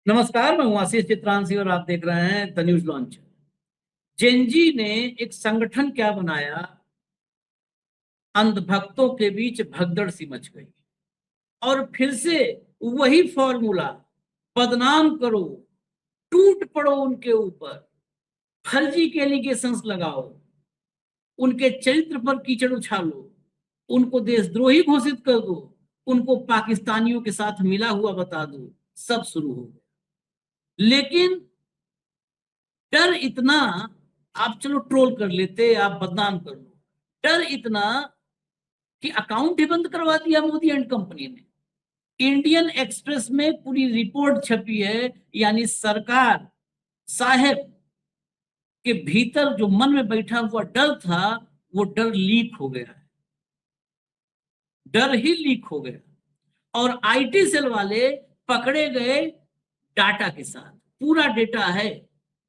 नमस्कार, मैं हूं आशीष चित्रांशी और आप देख रहे हैं द न्यूज लॉन्च। जेनजी ने एक संगठन क्या बनाया, अंधभक्तों के बीच भगदड़ सी मच गई और फिर से वही फॉर्मूला, बदनाम करो, टूट पड़ो उनके ऊपर, फर्जी के एलिगेशंस लगाओ, उनके चरित्र पर कीचड़ उछालो, उनको देशद्रोही घोषित कर दो, उनको पाकिस्तानियों के साथ मिला हुआ बता दो, सब शुरू हो गया। लेकिन डर इतना, आप चलो ट्रोल कर लेते, आप बदनाम कर लो, डर इतना कि अकाउंट ही बंद करवा दिया मोदी एंड कंपनी ने। इंडियन एक्सप्रेस में पूरी रिपोर्ट छपी है, यानी सरकार साहब के भीतर जो मन में बैठा हुआ डर था, वो डर लीक हो गया है, डर ही लीक हो गया। और आईटी सेल वाले पकड़े गए डाटा के साथ, पूरा डेटा है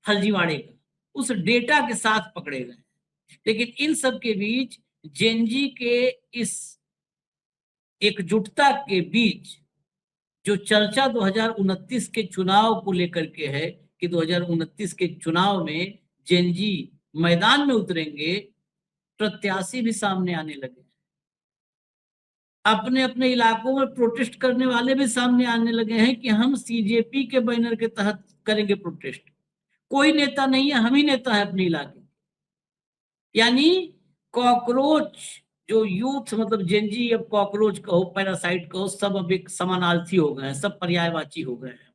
फर्जीवाड़े का, उस डेटा के साथ पकड़े गए। लेकिन इन सब के बीच जेनजी के इस एकजुटता के बीच जो चर्चा 2029 के चुनाव को लेकर के है कि 2029 के चुनाव में जेनजी मैदान में उतरेंगे, प्रत्याशी भी सामने आने लगे, अपने अपने इलाकों में प्रोटेस्ट करने वाले भी सामने आने लगे हैं कि हम सीजेपी के बैनर के तहत करेंगे प्रोटेस्ट। कोई नेता नहीं है, हम ही नेता है अपने इलाके। यानी कॉकरोच जो यूथ, मतलब जेनजी, अब कॉकरोच कहो, पैरासाइट कहो, सब अब एक समानार्थी हो गए हैं, सब पर्यायवाची हो गए हैं।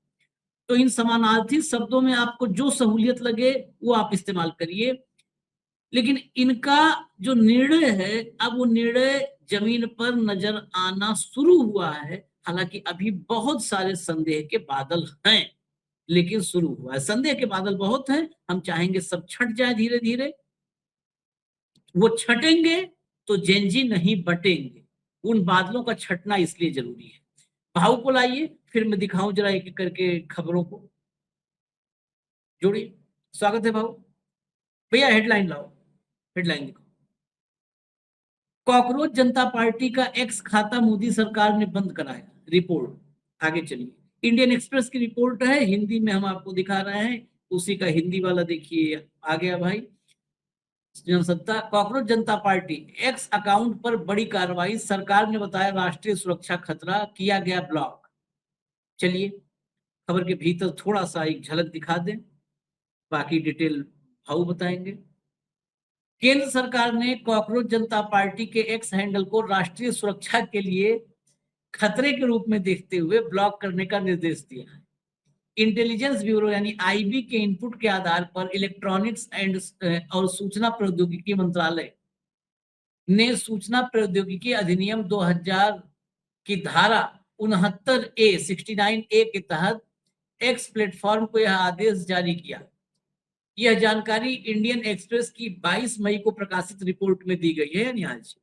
तो इन समानार्थी शब्दों में आपको जो सहूलियत लगे वो आप इस्तेमाल करिए, लेकिन इनका जो निर्णय है, अब वो निर्णय जमीन पर नजर आना शुरू हुआ है। हालांकि अभी बहुत सारे संदेह के बादल हैं, लेकिन शुरू हुआ है। संदेह के बादल बहुत हैं, हम चाहेंगे सब छट जाए धीरे धीरे। वो छटेंगे तो जेनजी नहीं बटेंगे, उन बादलों का छटना इसलिए जरूरी है। भाव को लाइए, फिर मैं दिखाऊं जरा एक एक करके खबरों को जोड़िए। स्वागत है भाव। भैया हेडलाइन लाओ, हेडलाइन दिखाओ। कॉकरोच जनता पार्टी का एक्स खाता मोदी सरकार ने बंद कराया, रिपोर्ट। आगे चलिए, इंडियन एक्सप्रेस की रिपोर्ट है, हिंदी में हम आपको दिखा रहे हैं, उसी का हिंदी वाला देखिए। आ गया भाई, जनसत्ता। कॉकरोच जनता पार्टी एक्स अकाउंट पर बड़ी कार्रवाई, सरकार ने बताया राष्ट्रीय सुरक्षा खतरा, किया गया ब्लॉक। चलिए खबर के भीतर थोड़ा सा एक झलक दिखा दें, बाकी डिटेल भाऊ बताएंगे। केंद्र सरकार ने कॉकरोच जनता पार्टी के एक्स हैंडल को राष्ट्रीय सुरक्षा के लिए खतरे के रूप में देखते हुए ब्लॉक करने का निर्देश दिया है। इंटेलिजेंस ब्यूरो यानी आईबी के इनपुट के आधार पर इलेक्ट्रॉनिक्स एंड और सूचना प्रौद्योगिकी मंत्रालय ने सूचना प्रौद्योगिकी अधिनियम 2000 की धारा 69A के तहत एक्स प्लेटफॉर्म को यह आदेश जारी किया। यह जानकारी इंडियन एक्सप्रेस की 22 मई को प्रकाशित रिपोर्ट में दी गई है, यानी आज।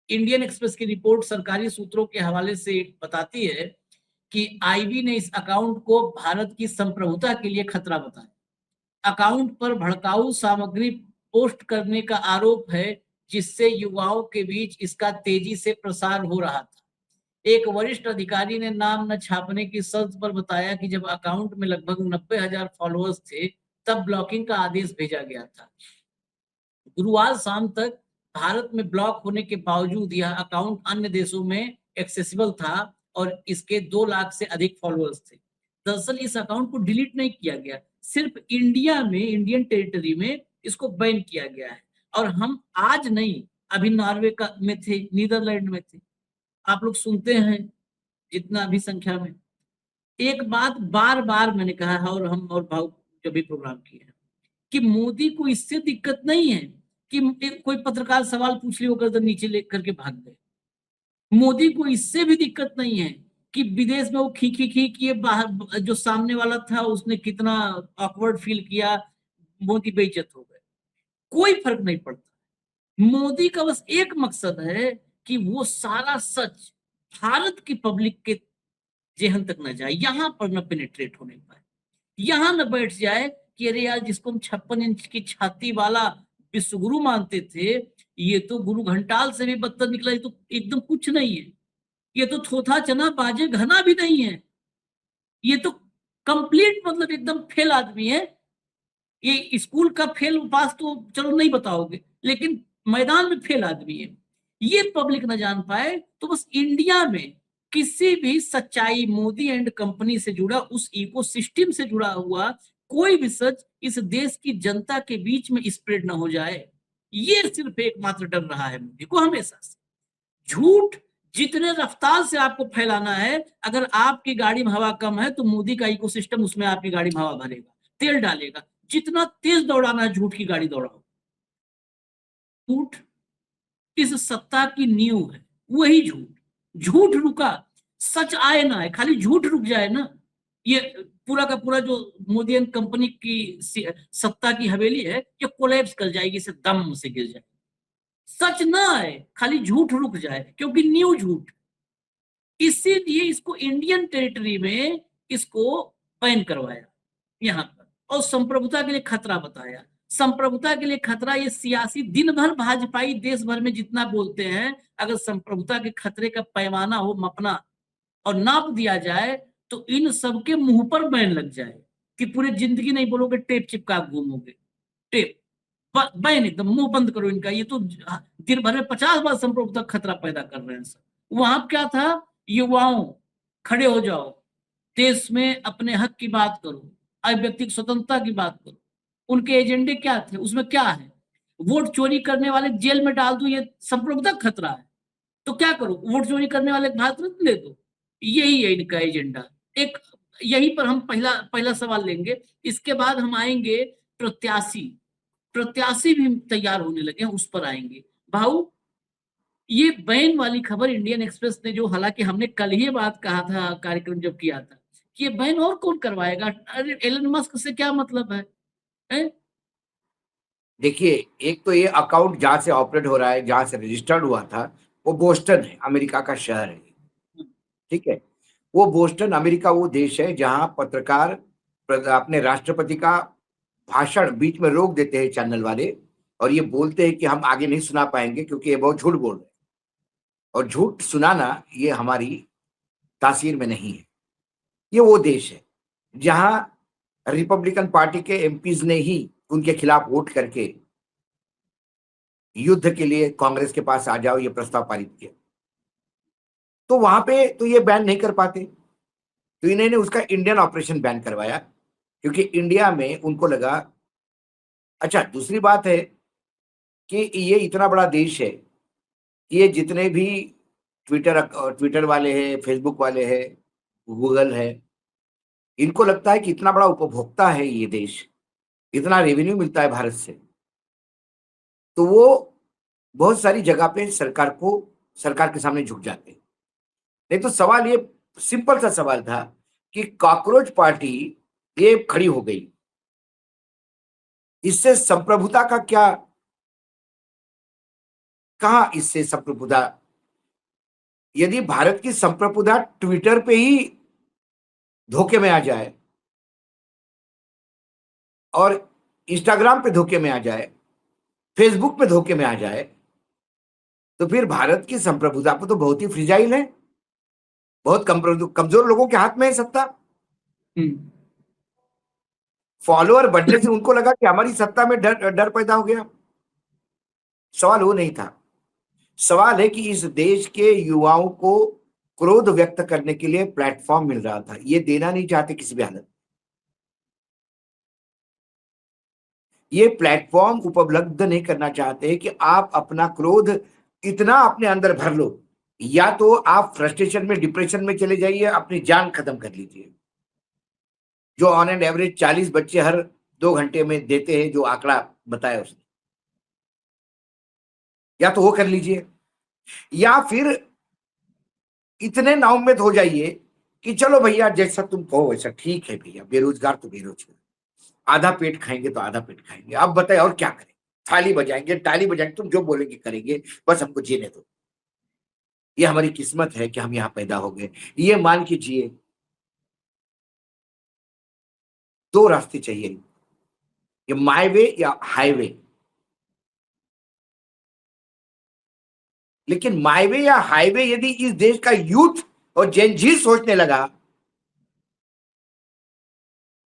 इंडियन एक्सप्रेस की रिपोर्ट सरकारी सूत्रों के हवाले से बताती है कि आईबी ने इस अकाउंट को भारत की संप्रभुता के लिए खतरा बताया। अकाउंट पर भड़काऊ सामग्री पोस्ट करने का आरोप है, जिससे युवाओं के बीच इसका तेजी से प्रसार हो रहा था। एक वरिष्ठ अधिकारी ने नाम न छापने की शर्त पर बताया कि जब अकाउंट में लगभग 90,000 फॉलोअर्स थे, तब ब्लॉकिंग का आदेश भेजा गया था। गुरुवार शाम तक भारत में ब्लॉक होने के बावजूद यह अकाउंट अन्य देशों में एक्सेसिबल था और इसके 2 लाख से अधिक फॉलोअर्स थे। दरअसल इस अकाउंट को डिलीट नहीं किया गया, सिर्फ इंडिया में, इंडियन टेरिटरी में इसको बैन किया गया है। और हम आज नहीं, अभी नॉर्वे का में थे, नीदरलैंड में थे, आप लोग सुनते हैं जितना भी संख्या में। एक बात बार बार मैंने कहा है, और हम और भाव जब भी प्रोग्राम किए हैं, कि मोदी को इससे दिक्कत नहीं है कि कोई पत्रकार सवाल पूछ लिया, गर्दन नीचे लेकर के भाग गए। मोदी को इससे भी दिक्कत नहीं है कि विदेश में वो खी खी खी किए, बाहर जो सामने वाला था उसने कितना ऑकवर्ड फील किया, मोदी बेइज्जत हो गए। कोई फर्क नहीं पड़ता। मोदी का बस एक मकसद है कि वो सारा सच भारत की पब्लिक के जेहन तक न जाए, यहां पर न पेनिट्रेट होने पाए, यहां न बैठ जाए कि अरे यार, जिसको हम 56 इंच की छाती वाला विश्वगुरु मानते थे, ये तो गुरु घंटाल से भी बदतर निकला, ये तो एकदम कुछ नहीं है, ये तो थोथा चना बाजे घना भी नहीं है, ये तो कंप्लीट मतलब एकदम फेल आदमी है। ये स्कूल का फेल पास तो चलो नहीं बताओगे, लेकिन मैदान में फेल आदमी है। ये पब्लिक ना जान पाए तो बस इंडिया में किसी भी सच्चाई मोदी एंड कंपनी से जुड़ा, उस इकोसिस्टम से जुड़ा हुआ कोई भी सच इस देश की जनता के बीच में स्प्रेड ना हो जाए। ये सिर्फ एकमात्र डर रहा है मोदी को हमेशा से। झूठ जितने रफ्तार से आपको फैलाना है, अगर आपकी गाड़ी में हवा कम है तो मोदी का इकोसिस्टम उसमें आपकी गाड़ी में हवा भरेगा, तेल डालेगा। जितना तेज दौड़ाना है झूठ की गाड़ी दौड़ाओ। झूठ इस सत्ता की नींव है, वही झूठ। झूठ रुका, सच आए ना आए, खाली झूठ रुक जाए ना, ये पूरा का पूरा जो मोदी एंड कंपनी की सत्ता की हवेली है, ये कोलैप्स कर जाएगी, इसे दम से गिर जाए। सच ना आए, खाली झूठ रुक जाए, क्योंकि न्यू झूठ। इसीलिए इसको इंडियन टेरिटरी में इसको बैन करवाया यहाँ पर, और संप्रभुता के लिए खतरा बताया। संप्रभुता के लिए खतरा, ये सियासी दिन भर भाजपाई देश भर में जितना बोलते हैं, अगर संप्रभुता के खतरे का पैमाना हो मपना और नाप दिया जाए तो इन सबके मुंह पर बैन लग जाए कि पूरी जिंदगी नहीं बोलोगे, टेप चिपका घूमोगे। टेप बैन, एकदम मुंह बंद करो इनका। ये तो दिन भर में 50 बार संप्रभुता खतरा पैदा कर रहे हैं सब। वहां क्या था, युवाओं खड़े हो जाओ, देश में अपने हक की बात करो, अव्यक्तिक स्वतंत्रता की बात करो। उनके एजेंडे क्या थे, उसमें क्या है, वोट चोरी करने वाले जेल में डाल दो, ये संप्रभुता खतरा है। तो क्या करो, वोट चोरी करने वाले भारत रत्न दे दो। यही है इनका एजेंडा। एक यहीं पर हम पहला पहला सवाल लेंगे, इसके बाद हम आएंगे प्रत्याशी। प्रत्याशी भी तैयार होने लगे हैं, उस पर आएंगे। भाऊ, ये बैन वाली खबर इंडियन एक्सप्रेस ने, जो हालांकि हमने कल ही बात कहा था कार्यक्रम जब किया था कि ये बैन और कौन करवाएगा, अरे एलन मस्क से क्या मतलब है? देखिए, एक तो ये अकाउंट जहां से ऑपरेट हो रहा है, जहां से रजिस्टर्ड हुआ था, वो बोस्टन है, अमेरिका का शहर है। ठीक है, वो बोस्टन अमेरिका वो देश है जहां पत्रकार अपने राष्ट्रपति का भाषण बीच में रोक देते हैं चैनल वाले, और ये बोलते हैं कि हम आगे नहीं सुना पाएंगे क्योंकि ये बहुत झूठ बोल रहे हैं। और झूठ सुनाना ये हमारी तासीर में नहीं है। ये वो देश है जहां रिपब्लिकन पार्टी के एमपीज ने ही उनके खिलाफ वोट करके युद्ध के लिए कांग्रेस के पास आ जाओ ये प्रस्ताव पारित किया। तो वहां पे तो ये बैन नहीं कर पाते, तो इन्होंने उसका इंडियन ऑपरेशन बैन करवाया, क्योंकि इंडिया में उनको लगा। अच्छा, दूसरी बात है कि ये इतना बड़ा देश है, ये जितने भी ट्विटर ट्विटर वाले हैं, फेसबुक वाले हैं, गूगल है, इनको लगता है कि इतना बड़ा उपभोक्ता है ये देश, इतना रेवेन्यू मिलता है भारत से, तो वो बहुत सारी जगह पे सरकार के सामने झुक जाते हैं। नहीं तो सवाल ये सिंपल सा सवाल था कि कॉकरोच पार्टी ये खड़ी हो गई, इससे संप्रभुता का क्या, कहां इससे संप्रभुता? यदि भारत की संप्रभुता ट्विटर पे ही धोखे में आ जाए और इंस्टाग्राम पे धोखे में आ जाए, फेसबुक पे धोखे में आ जाए, तो फिर भारत की संप्रभुता तो बहुत ही फ्रिजाइल है, बहुत कमजोर लोगों के हाथ में है सत्ता। फॉलोअर बढ़ने से उनको लगा कि हमारी सत्ता में डर डर पैदा हो गया। सवाल वो नहीं था, सवाल है कि इस देश के युवाओं को क्रोध व्यक्त करने के लिए प्लेटफॉर्म मिल रहा था, ये देना नहीं चाहते किसी भी हालत। ये प्लेटफॉर्म उपलब्ध नहीं करना चाहते कि आप अपना क्रोध इतना अपने अंदर भर लो, या तो आप फ्रस्ट्रेशन में, डिप्रेशन में चले जाइए, अपनी जान खत्म कर लीजिए। जो ऑन एंड एवरेज 40 बच्चे हर 2 घंटे में देते हैं, जो आंकड़ा बताया उसने, या तो वो कर लीजिए, या फिर इतने नाउम्यद हो जाइए कि चलो भैया जैसा तुम कहो वैसा ठीक है भैया, बेरोजगार तो बेरोजगार, आधा पेट खाएंगे तो आधा पेट खाएंगे, अब बताए और क्या करें, थाली बजाएंगे, ताली बजाएंगे, तुम जो बोलेंगे करेंगे, बस हमको जीने दो, ये हमारी किस्मत है कि हम यहाँ पैदा हो गए, ये मान के जिए। दो रास्ते चाहिए, ये माई वे या हाईवे। लेकिन माई वे या हाईवे यदि इस देश का यूथ और जेन जी सोचने लगा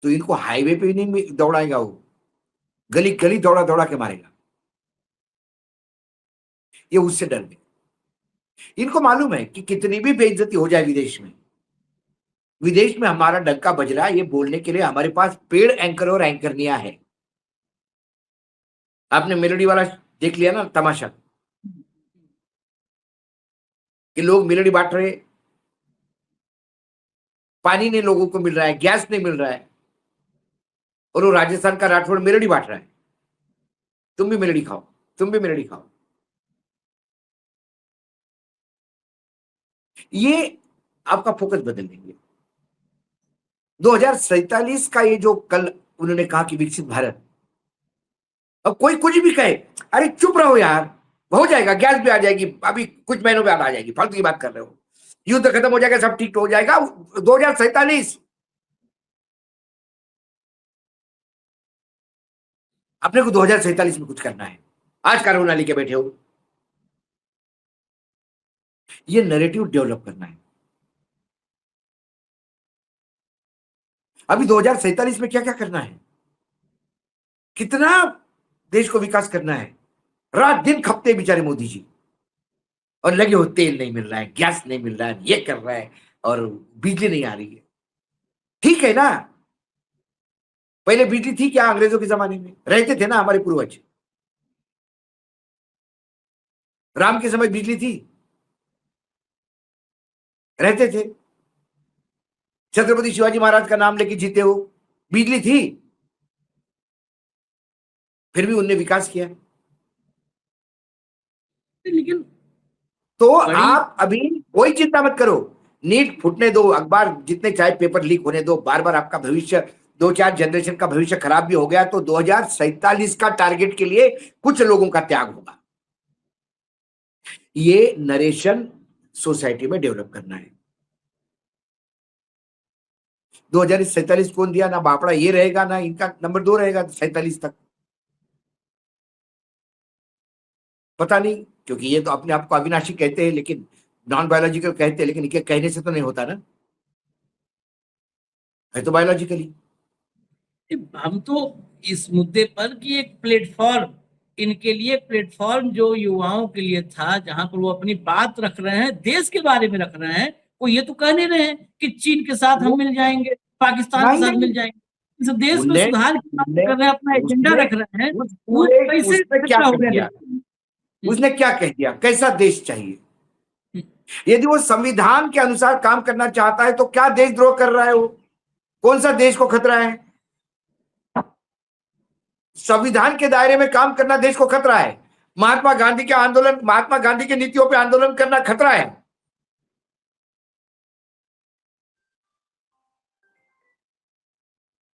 तो इनको हाईवे पे भी नहीं दौड़ाएगा, वो गली गली दौड़ा दौड़ा के मारेगा। ये उससे डर गए। इनको मालूम है कि कितनी भी बेइज्जती हो जाए विदेश में हमारा डंका बज रहा है, ये बोलने के लिए हमारे पास पेड़ एंकर और एंकरनियां है। आपने मेलोडी वाला देख लिया ना तमाशा, कि लोग मेलोडी बांट रहे, पानी नहीं लोगों को मिल रहा है, गैस नहीं मिल रहा है, और वो राजस्थान का राठौड़ मेलोडी बांट रहा है, तुम भी मेलोडी खाओ, तुम भी मेलोडी खाओ। ये आपका फोकस बदल देंगे। 2047 का ये जो कल उन्होंने कहा कि विकसित भारत, अब कोई कुछ भी कहे, अरे चुप रहो यार, हो जाएगा, गैस भी आ जाएगी, अभी कुछ महीनों बाद आ जाएगी, फालतू की बात कर रहे हो, युद्ध खत्म हो जाएगा, सब ठीक हो जाएगा। 2047 अपने को 2047 में कुछ करना है। आज कानून लेके बैठे हो, ये नैरेटिव डेवलप करना है। अभी 2047 में क्या क्या करना है, कितना देश को विकास करना है। रात दिन खपते बेचारे मोदी जी, और लगे हो तेल नहीं मिल रहा है, गैस नहीं मिल रहा है, ये कर रहा है, और बिजली नहीं आ रही है। ठीक है ना, पहले बिजली थी क्या? अंग्रेजों के जमाने में रहते थे ना हमारे पूर्वज, राम के समय बिजली थी, रहते थे। छत्रपति शिवाजी महाराज का नाम लेके जीते हो, बिजली थी, फिर भी उनने विकास किया। लेकिन तो बड़ी आप अभी कोई चिंता मत करो, नीट फूटने दो, अखबार जितने चाहे पेपर लीक होने दो, बार बार आपका भविष्य, 2-4 जनरेशन का भविष्य खराब भी हो गया तो 2047 का टारगेट के लिए कुछ लोगों का त्याग होगा। ये नरेशन सोसाइटी में डेवलप करना है। 2047 कौन दिया ना, बापड़ा ये रहेगा ना इनका नंबर 2 रहेगा 47 तक, पता नहीं, क्योंकि ये तो अपने आप को अविनाशी कहते हैं, लेकिन नॉन बायोलॉजिकल कहते हैं, लेकिन इनके कहने से तो नहीं होता ना, है तो बायोलॉजिकली। हम तो इस मुद्दे पर कि एक प्लेटफॉर्म, इनके लिए प्लेटफॉर्म जो युवाओं के लिए था, जहां पर वो अपनी बात रख रहे हैं, देश के बारे में रख रहे हैं, वो ये तो कह नहीं रहे हैं कि चीन के साथ हम मिल जाएंगे, पाकिस्तान के नहीं साथ नहीं, मिल जाएंगे। इस देश में उनने सुधार की बात उनने कर रहे हैं, अपना एजेंडा उसने रख रहे हैं, उस वो पूरे कैसे उसने क्या इकट्ठा हो कह गया दिया, नहीं? उसने क्या कह दिया, कैसा देश चाहिए? यदि वो संविधान के अनुसार काम करना चाहता है तो क्या देशद्रोह कर रहा है वो? कौन सा देश को खतरा है? संविधान के दायरे में काम करना देश को खतरा है। महात्मा गांधी के आंदोलन, महात्मा गांधी की नीतियों पे आंदोलन करना खतरा है।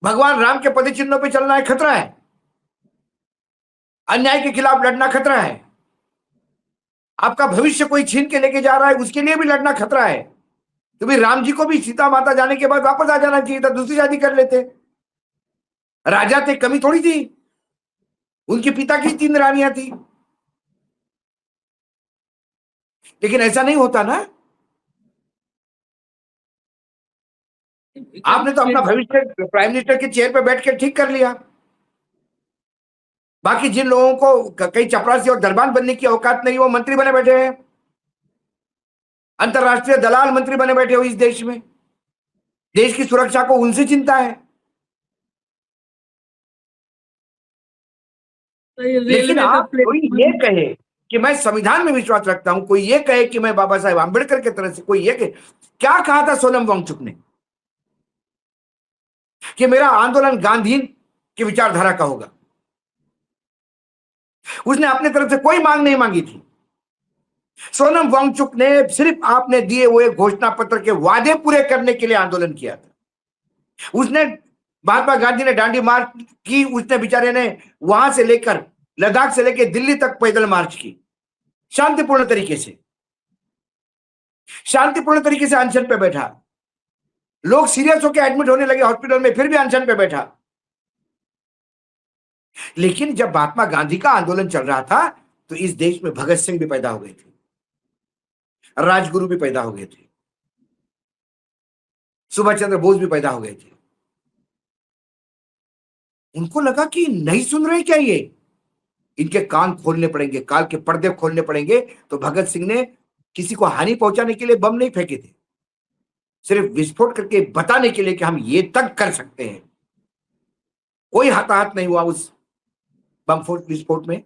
भगवान राम के पद चिन्हों पे चलना है, खतरा है। अन्याय के खिलाफ लड़ना खतरा है। आपका भविष्य कोई छीन के लेके जा रहा है, उसके लिए भी लड़ना खतरा है। तो भी राम जी को भी सीता माता जाने के बाद वापस आ जाना चाहिए था, दूसरी शादी कर लेते, राजा थे, कमी थोड़ी थी, उनके पिता की 3 रानियां थी। लेकिन ऐसा नहीं होता ना, आपने तो अपना भविष्य प्राइम मिनिस्टर के चेयर पे बैठ के ठीक कर लिया। बाकी जिन लोगों को कई चपरासी और दरबान बनने की औकात नहीं, वो मंत्री बने बैठे हैं, अंतरराष्ट्रीय दलाल मंत्री बने बैठे हो इस देश में। देश की सुरक्षा को उनसे चिंता है। लेकिन रेलवे का आप कोई ये प्लेटफॉर्म, कहे कि मैं संविधान में विश्वास रखता हूं, कोई ये कहे कि मैं बाबा साहेब आंबेडकर की तरह से, कोई ये कहे, क्या कहा था सोनम वांगचुक ने कि मेरा आंदोलन गांधी की विचारधारा का होगा? उसने अपने तरफ से कोई मांग नहीं मांगी थी। सोनम वांगचुक ने सिर्फ आपने दिए हुए घोषणा पत्र के वादे पूरे करने के लिए आंदोलन किया था। उसने, महात्मा गांधी ने दांडी मार्च की, उसने बेचारे ने वहां से लेकर लद्दाख से लेकर दिल्ली तक पैदल मार्च की, शांतिपूर्ण तरीके से, शांतिपूर्ण तरीके से अनशन पे बैठा। लोग सीरियस होकर एडमिट होने लगे हॉस्पिटल में, फिर भी अनशन पे बैठा। लेकिन जब महात्मा गांधी का आंदोलन चल रहा था तो इस देश में भगत सिंह भी पैदा हो गए थे, राजगुरु भी पैदा हो गए थे, सुभाष चंद्र बोस भी पैदा हो गए थे। उनको लगा कि नहीं सुन रहे क्या ये, इनके कान खोलने पड़ेंगे, कान के पर्दे खोलने पड़ेंगे। तो भगत सिंह ने किसी को हानि पहुंचाने के लिए बम नहीं फेंके थे, सिर्फ विस्फोट करके बताने के लिए कि हम ये तक कर सकते हैं। कोई हताहत नहीं हुआ उस बम विस्फोट में,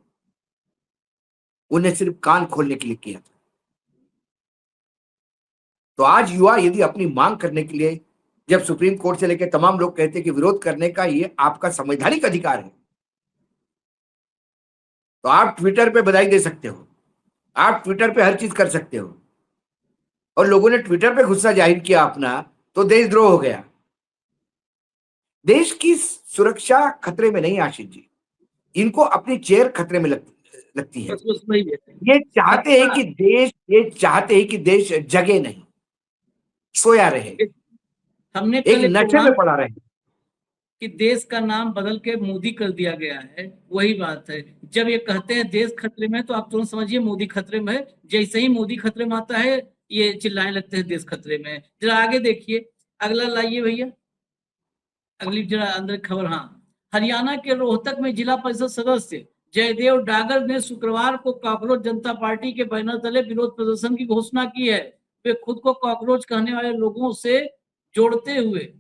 उन्हें सिर्फ कान खोलने के लिए किया था। तो आज युवा यदि अपनी मांग करने के लिए, जब सुप्रीम कोर्ट से लेकर तमाम लोग कहते हैं कि विरोध करने का ये आपका संवैधानिक अधिकार है, तो आप ट्विटर पे बधाई दे सकते हो, आप ट्विटर पे हर चीज कर सकते हो, और लोगों ने ट्विटर पे गुस्सा जाहिर किया अपना, तो देशद्रोह हो गया। देश की सुरक्षा खतरे में नहीं आशीष जी, इनको अपनी चेयर खतरे में लगती है। बस वही है। ये चाहते हैं कि देश जगे नहीं, सोया रहे, हमने एक कल एक नशे में प्रोग्राम पड़ा रहे। कि देश का नाम बदल के मोदी कर दिया गया है, वही बात है। जब ये कहते हैं देश खतरे में है, तो आप तुरंत समझिए मोदी खतरे में है। जैसे ही मोदी खतरे में आता है, ये चिल्लाने लगते हैं देश खतरे में है। जरा आगे देखिए, अगला लाइए भैया, अगली जरा अंदर खबर। हाँ, हरियाणा के रोहतक में जिला परिषद सदस्य जयदेव डागर ने शुक्रवार को कॉकरोच जनता पार्टी के बैनर तले विरोध प्रदर्शन की घोषणा की है। वे खुद को कॉकरोच कहने वाले लोगों से जोड़ते हुए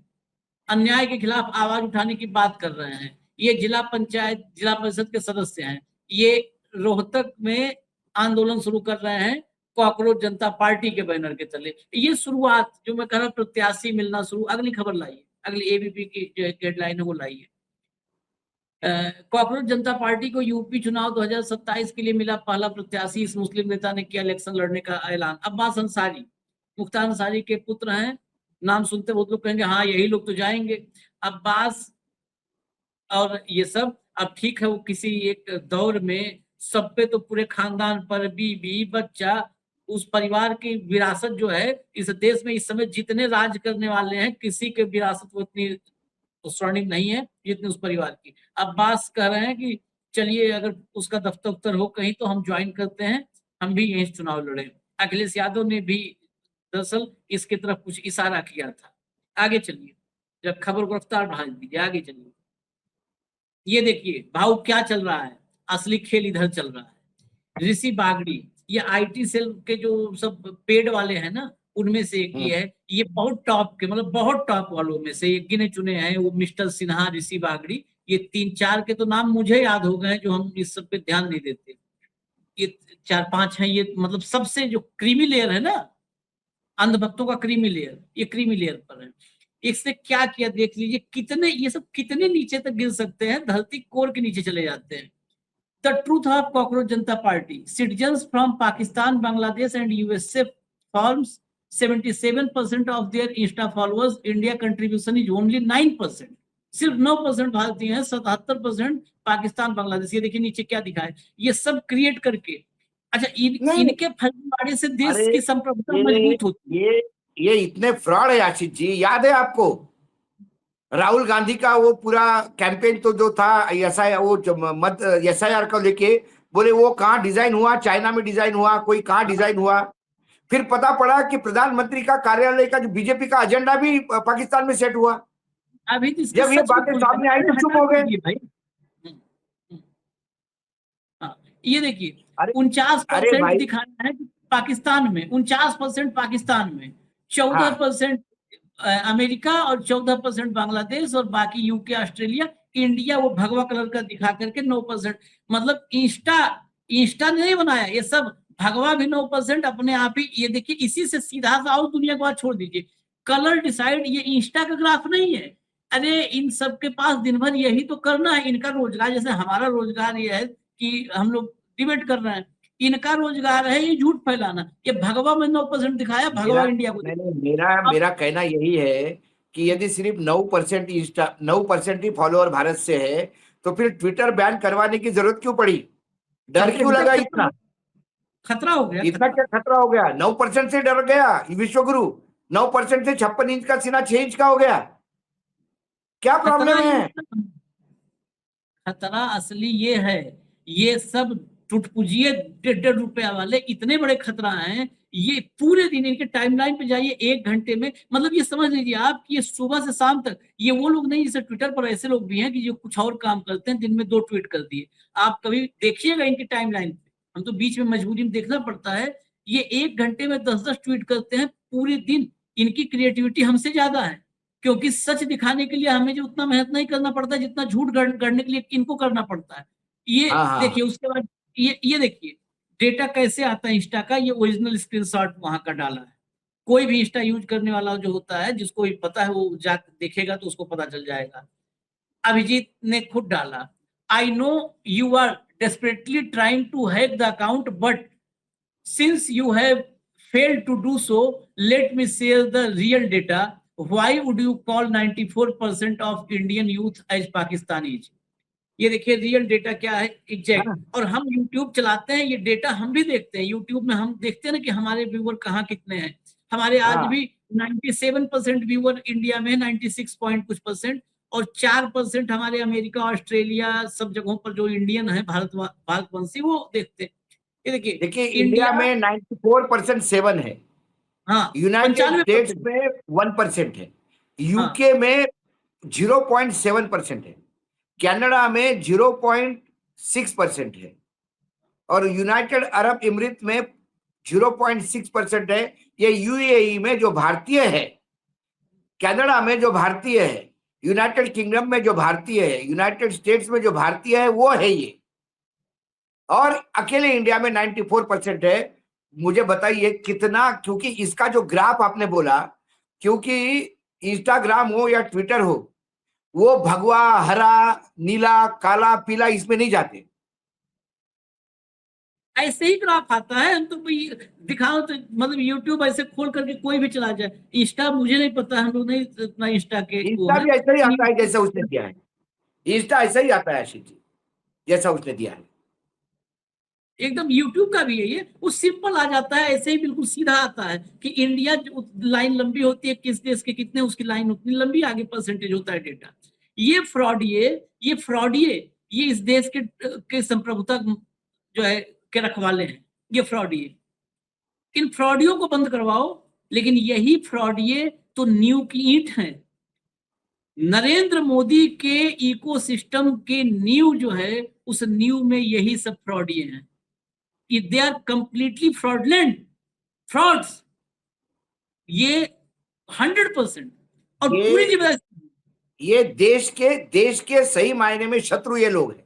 अन्याय के खिलाफ आवाज उठाने की बात कर रहे हैं। ये जिला परिषद के सदस्य हैं। ये रोहतक में आंदोलन शुरू कर रहे हैं कॉकरोच जनता पार्टी के बैनर के तले। ये शुरुआत, जो मैं कह रहा हूं, प्रत्याशी मिलना शुरू। अगली खबर लाइए, अगली एबीपी की जो हेडलाइन है वो लाइए। कॉकरोच जनता पार्टी को यूपी चुनाव 2027 के लिए मिला पहला प्रत्याशी। इस मुस्लिम नेता ने किया इलेक्शन लड़ने का ऐलान। अब्बास अंसारी, मुख्तार अंसारी के पुत्र हैं। नाम सुनते बहुत लोग कहेंगे हाँ यही लोग तो जाएंगे, अब्बास और ये सब। अब ठीक है, वो किसी एक दौर में सब पे, तो पूरे खानदान पर, बीवी बच्चा, उस परिवार की विरासत जो है इस देश में इस समय जितने राज करने वाले हैं, किसी के विरासत वो इतनी स्वर्णिम नहीं है जितनी उस परिवार की। अब्बास कह रहे हैं कि चलिए अगर उसका दफ्तर उफ्तर हो कहीं तो हम ज्वाइन करते हैं, हम भी यही चुनाव लड़े। अखिलेश यादव ने भी दरअसल इसकी तरफ कुछ इशारा किया था। आगे चलिए, जब खबर को रफ्तार बढ़ा दीजिए, आगे चलिए। ये देखिए भाव क्या चल रहा है, असली खेल इधर चल रहा है। ऋषि बागड़ी, ये आईटी सेल के जो सब पेड वाले हैं ना, उनमें से एक ही है। ये बहुत टॉप के, मतलब बहुत टॉप वालों में से एक गिने चुने हैं। वो मिस्टर सिन्हा, ऋषि बागड़ी, ये 3-4 के तो नाम मुझे याद हो गए, जो हम इस सब पे ध्यान नहीं देते। ये 4-5 हैं। ये मतलब सबसे जो क्रीमी लेयर है ना, अंधभक्तों का क्रीमी लेयर, ये क्रीमी लेयर पर है। इसने क्या किया देख लीजिए, कितने ये सब कितने नीचे तक गिर सकते हैं, धरती कोर के नीचे चले जाते हैं। The truth of cockroach Janata party, citizens from Pakistan, Bangladesh and USA forms 77% of their Insta followers. India contribution is only 9%। सिर्फ 9% भारतीय हैं, 77% पाकिस्तान बांग्लादेश। ये देखिए नीचे क्या दिखा है, ये सब क्रिएट करके। अच्छा, इनके फर्जीवाड़े से देश अरे की संप्रभुता मजबूत होती है। ये इतने फ्रॉड है आशीष जी, याद है आपको राहुल गांधी का वो पूरा कैंपेन तो जो था एसआई, वो मत एसआईआर को लेके, बोले वो कहाँ डिजाइन हुआ, चाइना में डिजाइन हुआ, कोई कहाँ डिजाइन हुआ। फिर पता पड़ा कि प्रधानमंत्री का कार्यालय का जो बीजेपी का एजेंडा भी पाकिस्तान में सेट हुआ। अभी तो इसके जब ये सच को बातें खुल सामने आई तो चुप हो गए। भाई। हाँ, ये देखिए अरे 49% भाई, दिखा रहा है कि पाकिस्तान में, 49% पाकिस्तान में, 14% अमेरिका और 14% बांग्लादेश, और बाकी यूके, ऑस्ट्रेलिया, इंडिया वो भगवा कलर का दिखा करके 9%। मतलब इंस्टा इंस्टा ने नहीं बनाया ये सब, भगवा भी 9% अपने आप ही। ये देखिए, इसी से सीधा सा और दुनिया को बात छोड़ दीजिए, कलर डिसाइड, ये इंस्टा का ग्राफ नहीं है। अरे इन सब के पास दिन भर यही तो करना है, इनका रोजगार। जैसे हमारा रोजगार ये है कि हम लोग डिबेट कर रहे हैं, इनका रोजगार है ये झूठ फैलाना। ये भगवा में 9% दिखाया, भगवा इंडिया को अब मेरा कहना यही है कि यदि सिर्फ 9% इंस्टा 9% ही फॉलोअर भारत से है, तो फिर ट्विटर बैन करवाने की जरूरत क्यों पड़ी, डर क्यों लगा इतना, खतरा हो गया, इतना क्या खतरा हो गया। 9% से डर गया विश्वगुरु, 9% से 56 इंच का सीना 6 इंच का हो गया, क्या खतरा प्रॉब्लम है। खतरा असली ये है, ये सब टुटपुजिए 1.5 रुपया वाले इतने बड़े खतरा हैं। ये पूरे दिन इनके टाइमलाइन पे जाइए 1 घंटे में, मतलब ये समझ लीजिए आप कि ये सुबह से शाम तक, ये वो लोग नहीं जैसे ट्विटर पर ऐसे लोग भी हैं कि जो कुछ और काम करते हैं, दिन में 2 ट्वीट कर दिए। आप कभी देखिएगा इनकी टाइमलाइन पे, हम तो बीच में मजबूरी में देखना पड़ता है। ये 1 घंटे में 10-10 ट्वीट करते हैं पूरे दिन। इनकी क्रिएटिविटी हमसे ज्यादा है, क्योंकि सच दिखाने के लिए हमें जो उतना मेहनत नहीं करना पड़ता जितना झूठ गढ़ने के लिए इनको करना पड़ता है। ये हाँ हाँ देखिए, उसके बाद ये देखिए डेटा कैसे आता है इंस्टा का। ये ओरिजिनल स्क्रीनशॉट वहां का डाला है। कोई भी इंस्टा यूज करने वाला जो होता है, जिसको भी पता है, वो जा देखेगा तो उसको पता चल जाएगा। अभिजीत ने खुद डाला, I know you are desperately trying to hack the account, but since you have failed to do so, let me share the real data. Why would you call 94% of Indian youth as Pakistanis? ये देखिए real data क्या है exact. हाँ और हम YouTube चलाते हैं, ये डेटा हम भी देखते हैं। यूट्यूब में हम देखते हैं ना कि हमारे व्यूअर कहाँ कितने हैं। हमारे आज हाँ। भी 97% व्यूअर इंडिया में, 96 पॉइंट कुछ परसेंट, और 4% हमारे अमेरिका, ऑस्ट्रेलिया, सब जगहों पर जो इंडियन है, भारतवंशी, वो देखते हैं। ये देखिए देखिए इंडिया इंडिया, में 94% 7 है, हाँ यूनाइटेड स्टेट्स 95%, में 1% है, हाँ यूके में 0.7% है, कनाडा में 0.6% है, और यूनाइटेड अरब इमरात में 0.6% है। ये यूएई में जो भारतीय है, कनाडा में जो भारतीय है, यूनाइटेड किंगडम में जो भारतीय है, यूनाइटेड स्टेट्स में जो भारतीय है, वो है ये। और अकेले इंडिया में 94% है। मुझे बताइए कितना, क्योंकि इसका जो ग्राफ आपने बोला, क्योंकि इंस्टाग्राम हो या ट्विटर हो, वो भगवा, हरा, नीला, काला, पीला इसमें नहीं जाते। ऐसे ही ग्राफ आता है। हम तो भाई दिखाओ तो, मतलब यूट्यूब ऐसे खोल करके कोई भी चला जाए। इंस्टा मुझे नहीं पता, हम लोग नहीं इतना इंस्टा के वो इंस्टा है। भी ऐसा ही आता है जैसा उसने दिया है। इंस्टा ऐसा ही आता है आशीष जी, जैसा उसने दिया है। एकदम यूट्यूब का भी है ये, वो सिंपल आ जाता है, ऐसे ही बिल्कुल सीधा आता है कि इंडिया लाइन लंबी होती है, किस देश के कितने, उसकी लाइन उतनी लंबी, आगे परसेंटेज होता है डेटा। ये फ्रॉड, ये फ्रॉड, ये इस देश के संप्रभुता जो है के रखवाले हैं। ये फ्रॉड, इन फ्रॉडियों को बंद करवाओ। लेकिन यही फ्रॉडिये तो नींव की ईंट हैं। नरेंद्र मोदी के इकोसिस्टम के नींव जो है, उस नींव में यही सब फ्रॉडिये हैं। They are completely fraudulent, frauds, ये 100%। और पूरी ये जिम्मेदारी, ये देश के सही मायने में शत्रु ये लोग हैं,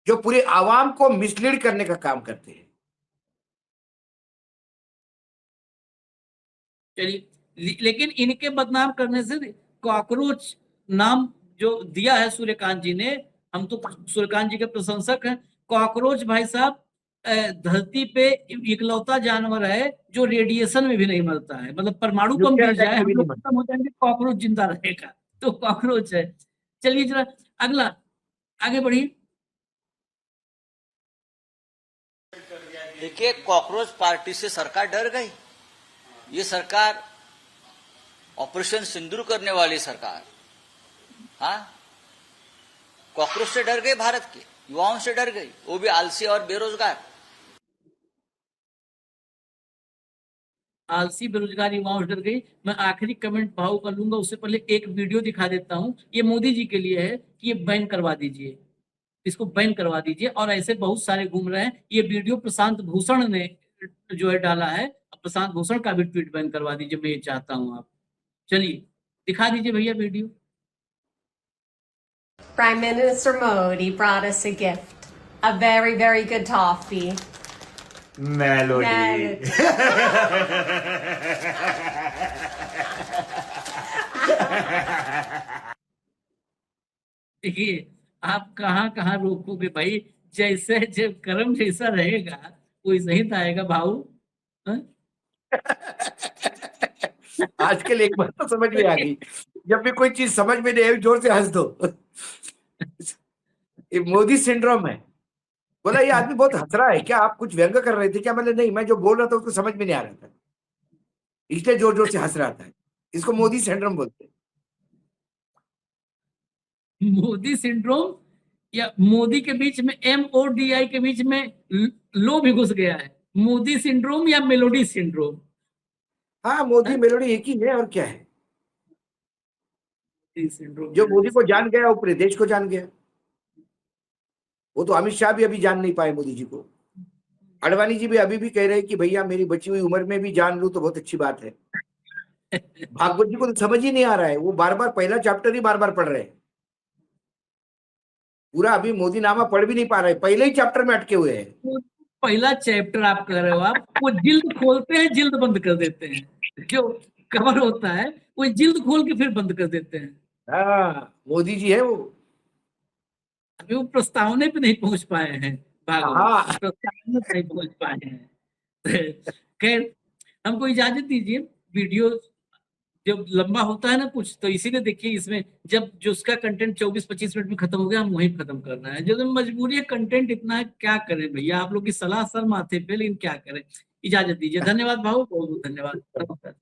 जो पूरे आवाम को मिसलीड करने का काम करते हैं। चलिए, लेकिन इनके बदनाम करने से कॉकरोच नाम जो दिया है सूर्यकांत जी ने, हम तो सूर्यकांत जी के प्रशंसक हैं। कॉकरोच भाई साहब धरती पे इकलौता जानवर है जो रेडिएशन में भी नहीं मरता है। मतलब परमाणु बम न्यूक्लियर गिर अटैक जाए, में हम भी नहीं लोग बनता। खत्म हो जाएंगे, कॉकरोच जिंदा रहेगा। तो कॉकरोच है। चलिए जरा अगला, आगे बढ़िए। देखिए, कॉकरोच पार्टी से सरकार डर गई। ये सरकार ऑपरेशन सिंदूर करने वाली सरकार, हाँ, कॉकरोच से डर गई, भारत के युवाओं से डर गई, वो भी आलसी और बेरोजगार। आलसी बेरोजगार युवाओं से डर गई। मैं आखिरी कमेंट भाव कर लूंगा, उससे पहले एक वीडियो दिखा देता हूं। ये मोदी जी के लिए है कि ये बैन करवा दीजिए, इसको बैन करवा दीजिए। और ऐसे बहुत सारे घूम रहे हैं। ये वीडियो प्रशांत भूषण ने जो है डाला है, प्रशांत भूषण का भी ट्वीट बैन करवा दीजिए, मैं ये चाहता हूं आप। चलिए दिखा दीजिए भैया video. Prime Minister Modi brought us a gift. A very, very good toffee. Melody. देखिए आप कहाँ कहाँ रोकोगे भाई। जैसे जब कर्म जैसा रहेगा वैसे ही तो आएगा भाऊ। हाँ? आजकल एक बात तो समझ में आ गई, जब भी कोई चीज समझ में नहीं आई जोर से हंस दो। ये मोदी सिंड्रोम है। बोला ये आदमी बहुत हंस रहा है क्या, आप कुछ व्यंग कर रहे थे क्या? मैंने नहीं, मैं जो बोल रहा था उसको समझ में नहीं आ रहा था, इसलिए जोर जोर से हंस रहा था। इसको मोदी सिंड्रोम बोलते हैं। मोदी सिंड्रोम, या मोदी के बीच में MODI के बीच में लो भी घुस गया है, मोदी सिंड्रोम या मेलोडी सिंड्रोम? हाँ, मोदी मेलोडी एक ही है, और क्या है। सिंड्रोम जो मोदी को जान गया वो पूरे देश को जान गया। वो तो अमित शाह भी अभी जान नहीं पाए मोदी जी को। अडवाणी जी भी अभी भी कह रहे हैं कि भैया मेरी बची हुई उम्र में भी जान लूं तो बहुत अच्छी बात है। भागवत जी को तो समझ ही नहीं आ रहा है, वो बार बार पहला चैप्टर ही बार बार पढ़ रहे हैं। पूरा अभी मोदी नामा पढ़ भी नहीं पा रहे, पहले ही चैप्टर में अटके हुए हैं। तो पहला चैप्टर आप कह रहे हो, आप वो जिल्द खोलते हैं जिल्द बंद कर देते हैं, जो कवर होता है वो जिल्द खोल के फिर बंद कर देते हैं। हाँ, मोदी जी है वो। अभी वो प्रस्तावने पे नहीं पहुंच पाए हैं, भागवत हाँ। प्रस्तावने पे नहीं पहुंच पाए हैं। खैर, हमको इजाजत दीजिए। वीडियो जब लंबा होता है ना कुछ, तो इसीलिए देखिए इसमें जब जो उसका कंटेंट 24-25 मिनट में खत्म हो गया, हम वहीं खत्म करना है। जो मजबूरी है, कंटेंट इतना है, क्या करें भैया, आप लोग की सलाह सर माथे पे, लेकिन क्या करें। इजाजत दीजिए, धन्यवाद भाऊ, बहुत बहुत धन्यवाद, नमस्कार।